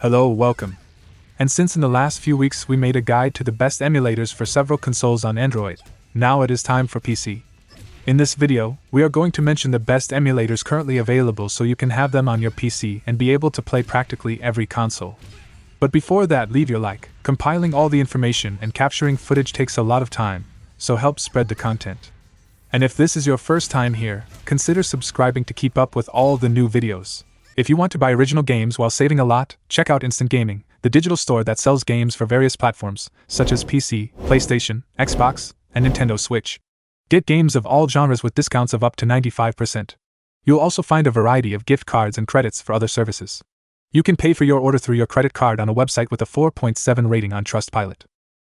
Hello, welcome. And since in the last few weeks we made a guide to the best emulators for several consoles on Android, now it is time for PC. In this video, we are going to mention the best emulators currently available so you can have them on your PC and be able to play practically every console. But before that, leave your like. Compiling all the information and capturing footage takes a lot of time, so help spread the content. And if this is your first time here, consider subscribing to keep up with all the new videos. If you want to buy original games while saving a lot, check out Instant Gaming, the digital store that sells games for various platforms, such as PC, PlayStation, Xbox, and Nintendo Switch. Get games of all genres with discounts of up to 95%. You'll also find a variety of gift cards and credits for other services. You can pay for your order through your credit card on a website with a 4.7 rating on Trustpilot.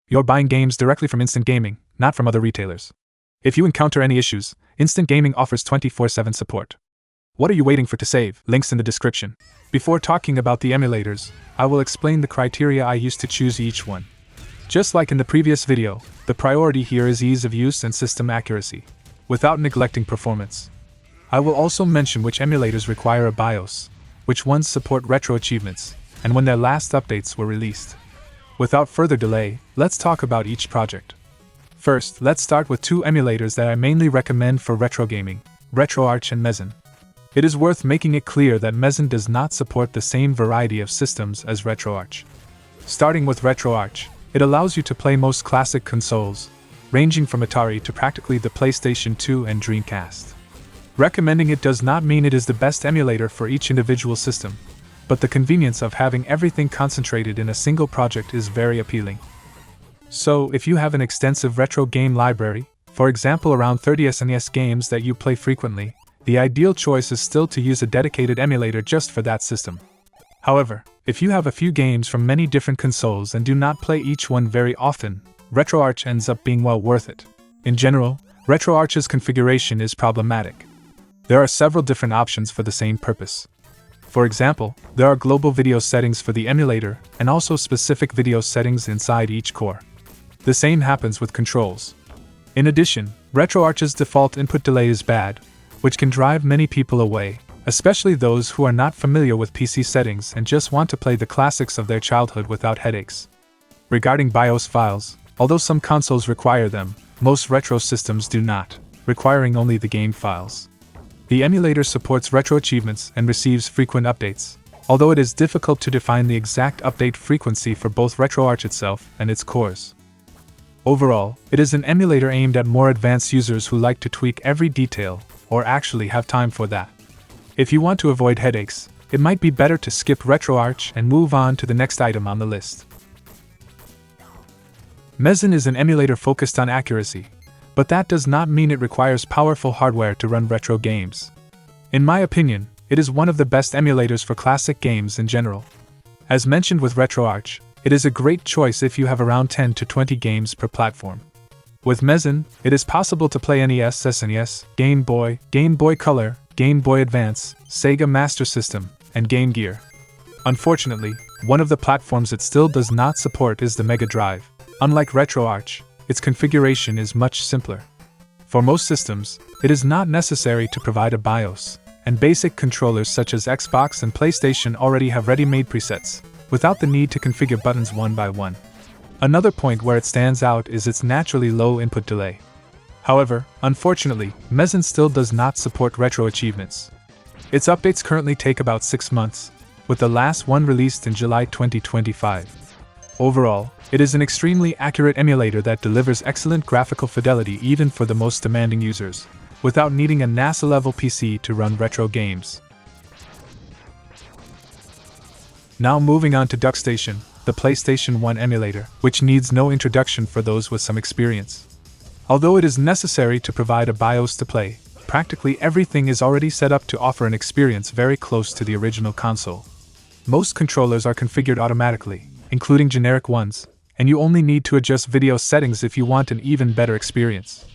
You're buying games directly from Instant Gaming, not from other retailers. If you encounter any issues, Instant Gaming offers 24/7 support. What are you waiting for to save? Links in the description. Before talking about the emulators, I will explain the criteria I use to choose each one. Just like in the previous video, the priority here is ease of use and system accuracy, without neglecting performance. I will also mention which emulators require a BIOS, which ones support retro achievements, and when their last updates were released. Without further delay, let's talk about each project. First, let's start with two emulators that I mainly recommend for retro gaming, Retroarch and Mesen. It is worth making it clear that Mesen does not support the same variety of systems as Retroarch. Starting with Retroarch, it allows you to play most classic consoles, ranging from Atari to practically the PlayStation 2 and Dreamcast. Recommending it does not mean it is the best emulator for each individual system, but the convenience of having everything concentrated in a single project is very appealing. So, if you have an extensive retro game library, for example around 30 SNES games that you play frequently, the ideal choice is still to use a dedicated emulator just for that system. However, if you have a few games from many different consoles and do not play each one very often, Retroarch ends up being well worth it. In general, Retroarch's configuration is problematic. There are several different options for the same purpose. For example, there are global video settings for the emulator and also specific video settings inside each core. The same happens with controls. In addition, Retroarch's default input delay is bad, which can drive many people away, especially those who are not familiar with PC settings and just want to play the classics of their childhood without headaches. Regarding BIOS files, although some consoles require them, most retro systems do not, requiring only the game files. The emulator supports retro achievements and receives frequent updates, although it is difficult to define the exact update frequency for both Retroarch itself and its cores. Overall, it is an emulator aimed at more advanced users who like to tweak every detail, or actually have time for that. If you want to avoid headaches, it might be better to skip Retroarch and move on to the next item on the list. Mesen is an emulator focused on accuracy, but that does not mean it requires powerful hardware to run retro games. In my opinion, it is one of the best emulators for classic games in general. As mentioned with Retroarch, it is a great choice if you have around 10 to 20 games per platform. With Mesen, it is possible to play NES, SNES, Game Boy Color, Game Boy Advance, Sega Master System, and Game Gear. Unfortunately, one of the platforms it still does not support is the Mega Drive. Unlike Retroarch, its configuration is much simpler. For most systems, it is not necessary to provide a BIOS, and basic controllers such as Xbox and PlayStation already have ready-made presets, without the need to configure buttons one by one. Another point where it stands out is its naturally low input delay. However, unfortunately, Mesen still does not support retro achievements. Its updates currently take about 6 months, with the last one released in July 2025. Overall, it is an extremely accurate emulator that delivers excellent graphical fidelity even for the most demanding users, without needing a NASA-level PC to run retro games. Now moving on to Duckstation, the PlayStation 1 emulator, which needs no introduction for those with some experience. Although it is necessary to provide a BIOS to play, practically everything is already set up to offer an experience very close to the original console. Most controllers are configured automatically, including generic ones, and you only need to adjust video settings if you want an even better experience.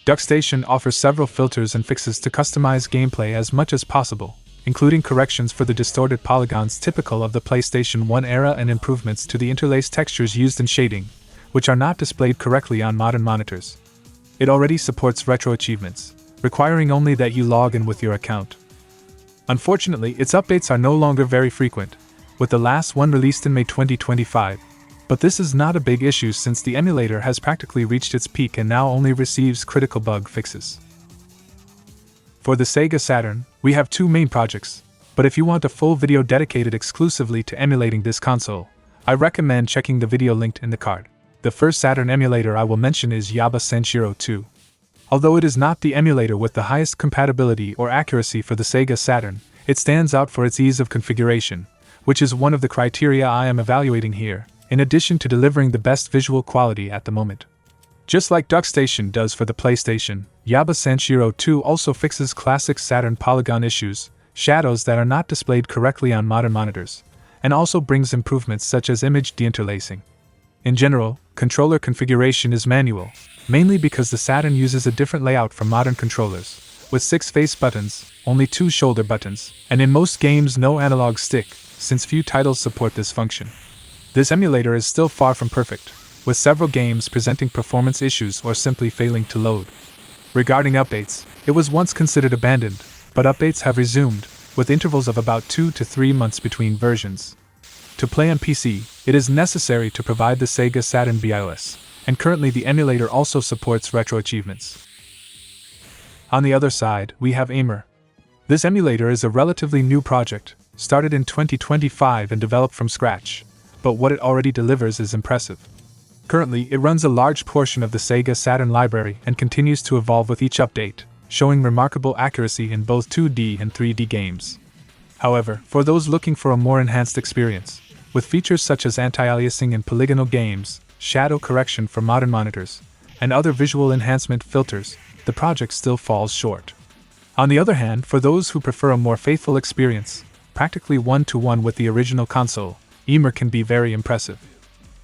Duckstation offers several filters and fixes to customize gameplay as much as possible, including corrections for the distorted polygons typical of the PlayStation 1 era and improvements to the interlaced textures used in shading, which are not displayed correctly on modern monitors. It already supports retro achievements, requiring only that you log in with your account. Unfortunately, its updates are no longer very frequent, with the last one released in May 2025. But this is not a big issue since the emulator has practically reached its peak and now only receives critical bug fixes. For the Sega Saturn, we have two main projects, but if you want a full video dedicated exclusively to emulating this console, I recommend checking the video linked in the card. The first Saturn emulator I will mention is Yaba Sanshiro 2. Although it is not the emulator with the highest compatibility or accuracy for the Sega Saturn, it stands out for its ease of configuration, which is one of the criteria I am evaluating here, in addition to delivering the best visual quality at the moment. Just like Duckstation does for the PlayStation, Yaba Sanshiro 2 also fixes classic Saturn polygon issues, shadows that are not displayed correctly on modern monitors, and also brings improvements such as image deinterlacing. In general, controller configuration is manual, mainly because the Saturn uses a different layout from modern controllers, with 6 face buttons, only 2 shoulder buttons, and in most games no analog stick, since few titles support this function. This emulator is still far from perfect, with several games presenting performance issues or simply failing to load. Regarding updates, it was once considered abandoned, but updates have resumed, with intervals of about 2 to 3 months between versions. To play on PC, it is necessary to provide the Sega Saturn BIOS, and currently the emulator also supports retro achievements. On the other side, we have Ymir. This emulator is a relatively new project, started in 2025 and developed from scratch, but what it already delivers is impressive. Currently, it runs a large portion of the Sega Saturn library and continues to evolve with each update, showing remarkable accuracy in both 2D and 3D games. However, for those looking for a more enhanced experience, with features such as anti-aliasing in polygonal games, shadow correction for modern monitors, and other visual enhancement filters, the project still falls short. On the other hand, for those who prefer a more faithful experience, practically one-to-one with the original console, Ymir can be very impressive.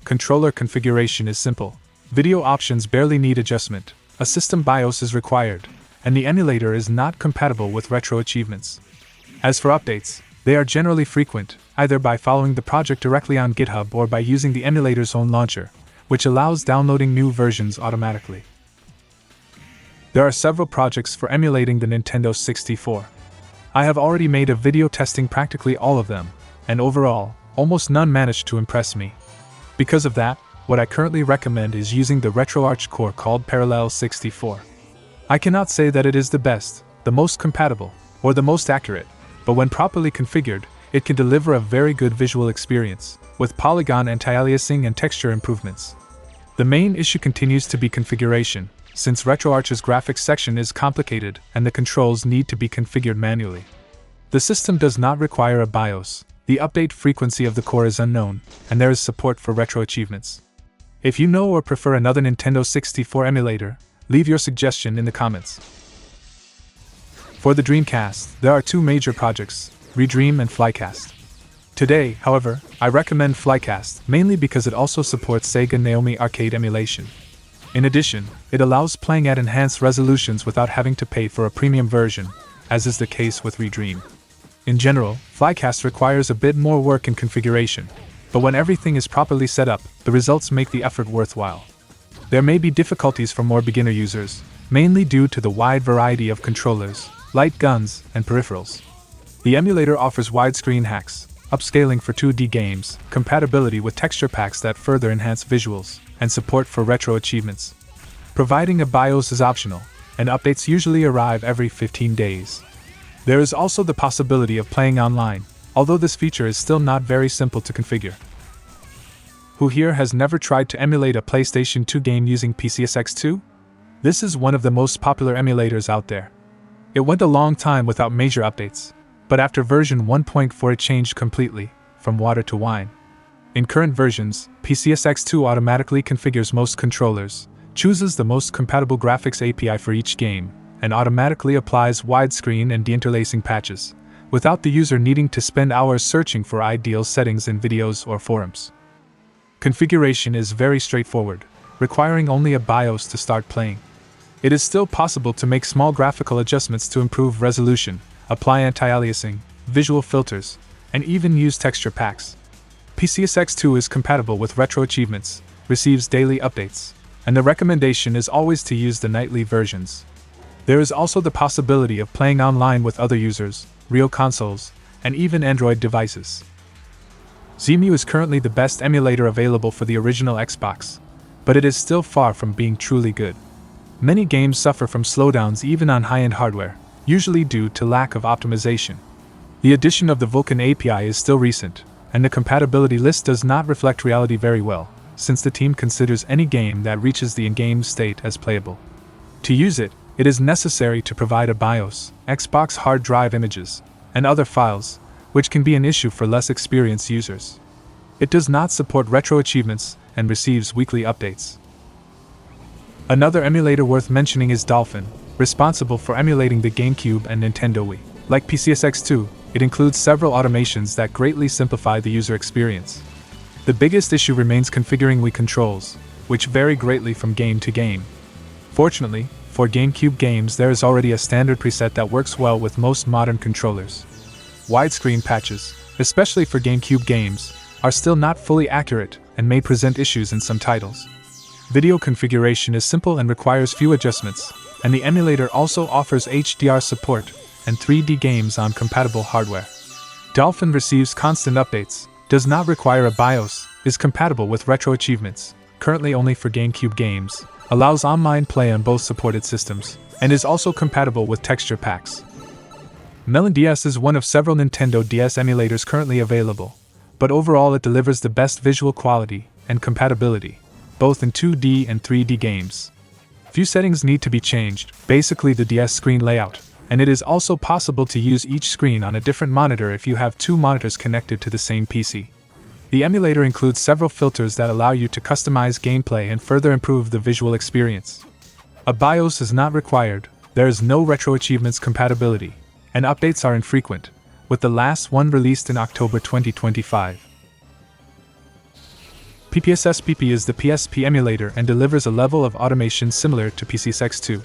Controller configuration is simple, video options barely need adjustment, a system BIOS is required, and the emulator is not compatible with retro achievements. As for updates, they are generally frequent, either by following the project directly on GitHub or by using the emulator's own launcher, which allows downloading new versions automatically. There are several projects for emulating the Nintendo 64. I have already made a video testing practically all of them, and overall, almost none managed to impress me. Because of that, what I currently recommend is using the Retroarch core called Parallel 64. I cannot say that it is the best, the most compatible, or the most accurate, but when properly configured, it can deliver a very good visual experience, with polygon anti-aliasing and texture improvements. The main issue continues to be configuration, since Retroarch's graphics section is complicated and the controls need to be configured manually. The system does not require a BIOS. The update frequency of the core is unknown, and there is support for retro achievements. If you know or prefer another Nintendo 64 emulator, leave your suggestion in the comments. For the Dreamcast, there are two major projects, Redream and Flycast. Today, however, I recommend Flycast, mainly because it also supports Sega Naomi arcade emulation. In addition, it allows playing at enhanced resolutions without having to pay for a premium version, as is the case with Redream. In general, Flycast requires a bit more work and configuration, but when everything is properly set up, the results make the effort worthwhile. There may be difficulties for more beginner users, mainly due to the wide variety of controllers, light guns, and peripherals. The emulator offers widescreen hacks, upscaling for 2D games, compatibility with texture packs that further enhance visuals, and support for retro achievements. Providing a BIOS is optional, and updates usually arrive every 15 days. There is also the possibility of playing online, although this feature is still not very simple to configure. Who here has never tried to emulate a PlayStation 2 game using PCSX2? This is one of the most popular emulators out there. It went a long time without major updates, but after version 1.4 it changed completely, from water to wine. In current versions, PCSX2 automatically configures most controllers, chooses the most compatible graphics API for each game, and automatically applies widescreen and deinterlacing patches, without the user needing to spend hours searching for ideal settings in videos or forums. Configuration is very straightforward, requiring only a BIOS to start playing. It is still possible to make small graphical adjustments to improve resolution, apply anti-aliasing, visual filters, and even use texture packs. PCSX2 is compatible with retro achievements, receives daily updates, and the recommendation is always to use the nightly versions. There is also the possibility of playing online with other users, real consoles, and even Android devices. Xemu is currently the best emulator available for the original Xbox, but it is still far from being truly good. Many games suffer from slowdowns even on high-end hardware, usually due to lack of optimization. The addition of the Vulkan API is still recent, and the compatibility list does not reflect reality very well, since the team considers any game that reaches the in-game state as playable. To use it, it is necessary to provide a BIOS, Xbox hard drive images, and other files, which can be an issue for less experienced users. It does not support retro achievements and receives weekly updates. Another emulator worth mentioning is Dolphin, responsible for emulating the GameCube and Nintendo Wii. Like PCSX2, it includes several automations that greatly simplify the user experience. The biggest issue remains configuring Wii controls, which vary greatly from game to game. Fortunately, for GameCube games there is already a standard preset that works well with most modern controllers. Widescreen patches, especially for GameCube games, are still not fully accurate and may present issues in some titles. Video configuration is simple and requires few adjustments, and the emulator also offers HDR support and 3D games on compatible hardware. Dolphin receives constant updates, does not require a BIOS, is compatible with retro achievements, currently only for GameCube games, allows online play on both supported systems, and is also compatible with texture packs. MelonDS is one of several Nintendo DS emulators currently available, but overall it delivers the best visual quality and compatibility, both in 2D and 3D games. Few settings need to be changed, basically the DS screen layout, and it is also possible to use each screen on a different monitor if you have two monitors connected to the same PC. The emulator includes several filters that allow you to customize gameplay and further improve the visual experience. A BIOS is not required, there is no retro achievements compatibility, and updates are infrequent, with the last one released in October 2025. PPSSPP is the PSP emulator and delivers a level of automation similar to PCSX2.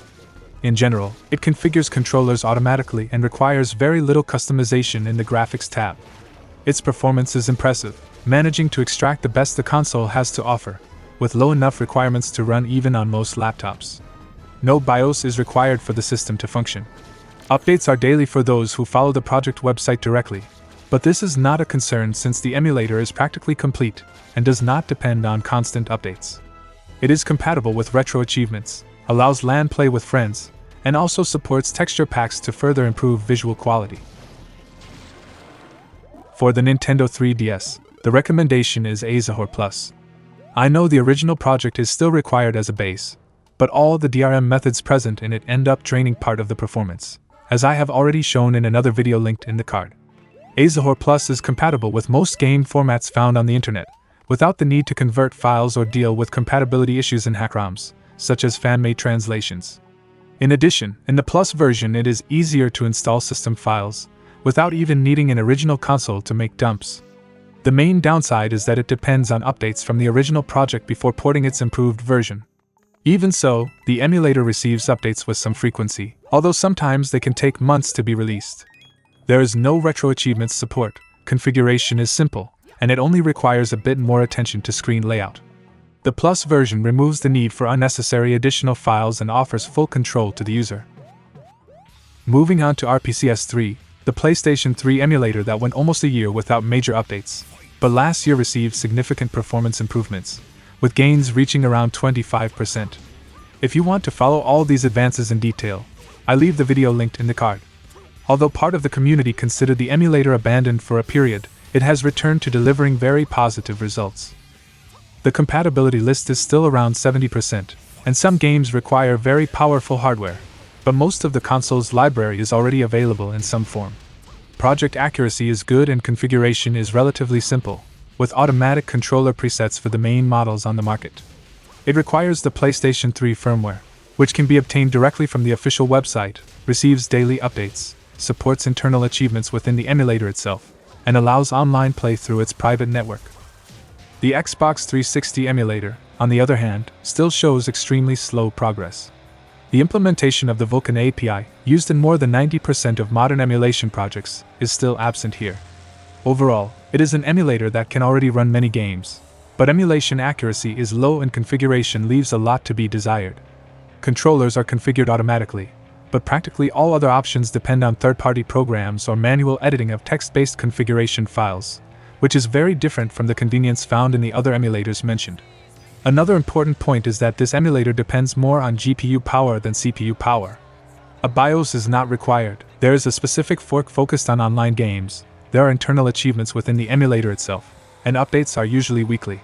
In general, it configures controllers automatically and requires very little customization in the graphics tab. Its performance is impressive, managing to extract the best the console has to offer, with low enough requirements to run even on most laptops. No BIOS is required for the system to function. Updates are daily for those who follow the project website directly, but this is not a concern since the emulator is practically complete and does not depend on constant updates. It is compatible with retro achievements, allows LAN play with friends, and also supports texture packs to further improve visual quality. For the Nintendo 3DS, the recommendation is Azahar Plus. I know the original project is still required as a base, but all the DRM methods present in it end up draining part of the performance, as I have already shown in another video linked in the card. Azahar Plus is compatible with most game formats found on the internet, without the need to convert files or deal with compatibility issues in hack-ROMs, such as fan-made translations. In addition, in the Plus version it is easier to install system files, without even needing an original console to make dumps. The main downside is that it depends on updates from the original project before porting its improved version. Even so, the emulator receives updates with some frequency, although sometimes they can take months to be released. There is no retro achievements support, configuration is simple, and it only requires a bit more attention to screen layout. The Plus version removes the need for unnecessary additional files and offers full control to the user. Moving on to RPCS3, the PlayStation 3 emulator that went almost a year without major updates, but last year received significant performance improvements, with gains reaching around 25%. If you want to follow all these advances in detail, I leave the video linked in the card. Although part of the community considered the emulator abandoned for a period, it has returned to delivering very positive results. The compatibility list is still around 70%, and some games require very powerful hardware, but most of the console's library is already available in some form. Project accuracy is good and configuration is relatively simple, with automatic controller presets for the main models on the market. It requires the PlayStation 3 firmware, which can be obtained directly from the official website, receives daily updates, supports internal achievements within the emulator itself, and allows online play through its private network. The Xbox 360 emulator, on the other hand, still shows extremely slow progress. The implementation of the Vulkan API, used in more than 90% of modern emulation projects, is still absent here. Overall, it is an emulator that can already run many games, but emulation accuracy is low and configuration leaves a lot to be desired. Controllers are configured automatically, but practically all other options depend on third-party programs or manual editing of text-based configuration files, which is very different from the convenience found in the other emulators mentioned. Another important point is that this emulator depends more on GPU power than CPU power. A BIOS is not required. There is a specific fork focused on online games. There are internal achievements within the emulator itself, and updates are usually weekly.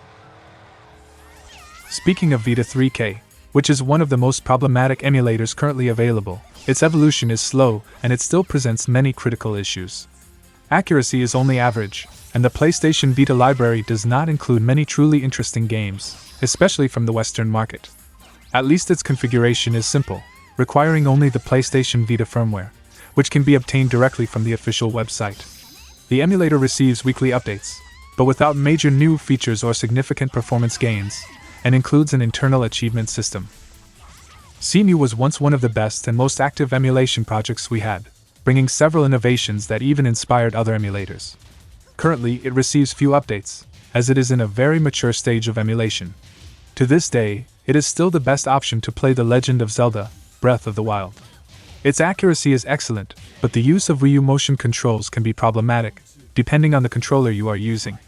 Speaking of Vita 3K, which is one of the most problematic emulators currently available, its evolution is slow and it still presents many critical issues. Accuracy is only average, and the PlayStation Vita library does not include many truly interesting games, especially from the Western market. At least its configuration is simple, requiring only the PlayStation Vita firmware, which can be obtained directly from the official website. The emulator receives weekly updates, but without major new features or significant performance gains, and includes an internal achievement system. CEMU was once one of the best and most active emulation projects we had, bringing several innovations that even inspired other emulators. Currently, it receives few updates, as it is in a very mature stage of emulation. To this day, it is still the best option to play The Legend of Zelda: Breath of the Wild. Its accuracy is excellent, but the use of Wii U motion controls can be problematic, depending on the controller you are using.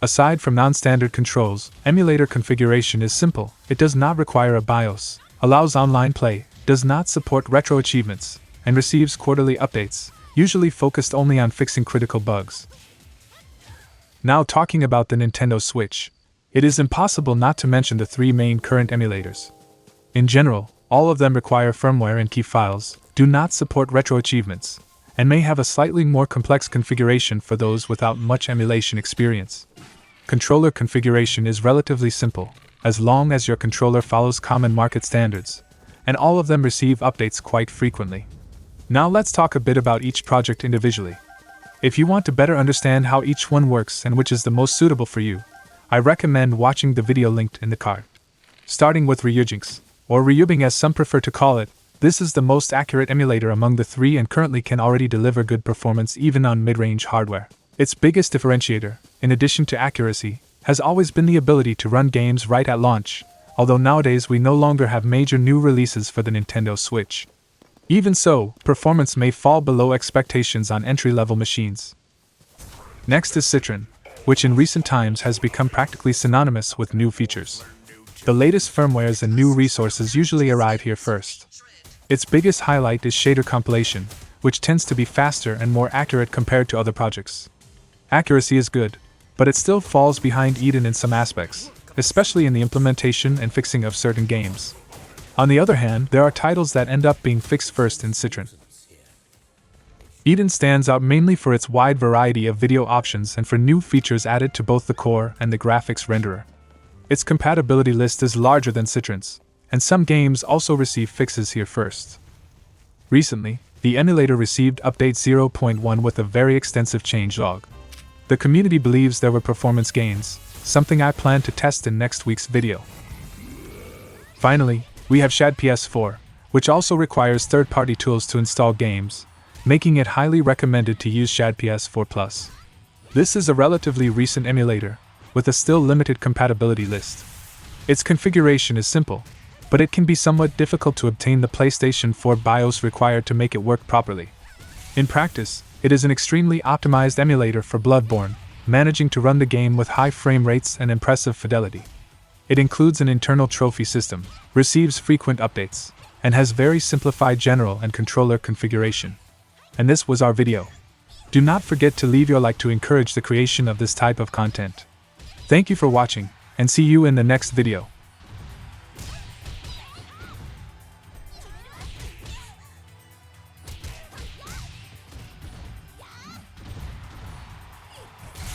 Aside from non-standard controls, emulator configuration is simple. It does not require a BIOS, allows online play, does not support retro achievements, and receives quarterly updates, usually focused only on fixing critical bugs. Now talking about the Nintendo Switch, it is impossible not to mention the three main current emulators. In general, all of them require firmware and key files, do not support retro achievements, and may have a slightly more complex configuration for those without much emulation experience. Controller configuration is relatively simple, as long as your controller follows common market standards, and all of them receive updates quite frequently. Now let's talk a bit about each project individually. If you want to better understand how each one works and which is the most suitable for you, I recommend watching the video linked in the card. Starting with Ryubing, or Ryubing as some prefer to call it, this is the most accurate emulator among the three and currently can already deliver good performance even on mid-range hardware. Its biggest differentiator, in addition to accuracy, has always been the ability to run games right at launch, although nowadays we no longer have major new releases for the Nintendo Switch. Even so, performance may fall below expectations on entry-level machines. Next is Citron, which in recent times has become practically synonymous with new features. The latest firmwares and new resources usually arrive here first. Its biggest highlight is shader compilation, which tends to be faster and more accurate compared to other projects. Accuracy is good, but it still falls behind Eden in some aspects, especially in the implementation and fixing of certain games. On the other hand, there are titles that end up being fixed first in Citron. Eden stands out mainly for its wide variety of video options and for new features added to both the core and the graphics renderer. Its compatibility list is larger than Citron's, and some games also receive fixes here first. Recently, the emulator received update 0.1 with a very extensive changelog. The community believes there were performance gains, something I plan to test in next week's video. Finally, we have Shad PS4, which also requires third-party tools to install games, making it highly recommended to use Shad PS4 Plus. This is a relatively recent emulator, with a still limited compatibility list. Its configuration is simple, but it can be somewhat difficult to obtain the PlayStation 4 BIOS required to make it work properly. In practice, it is an extremely optimized emulator for Bloodborne, managing to run the game with high frame rates and impressive fidelity. It includes an internal trophy system, receives frequent updates, and has very simplified general and controller configuration. And this was our video. Do not forget to leave your like to encourage the creation of this type of content. Thank you for watching, and see you in the next video.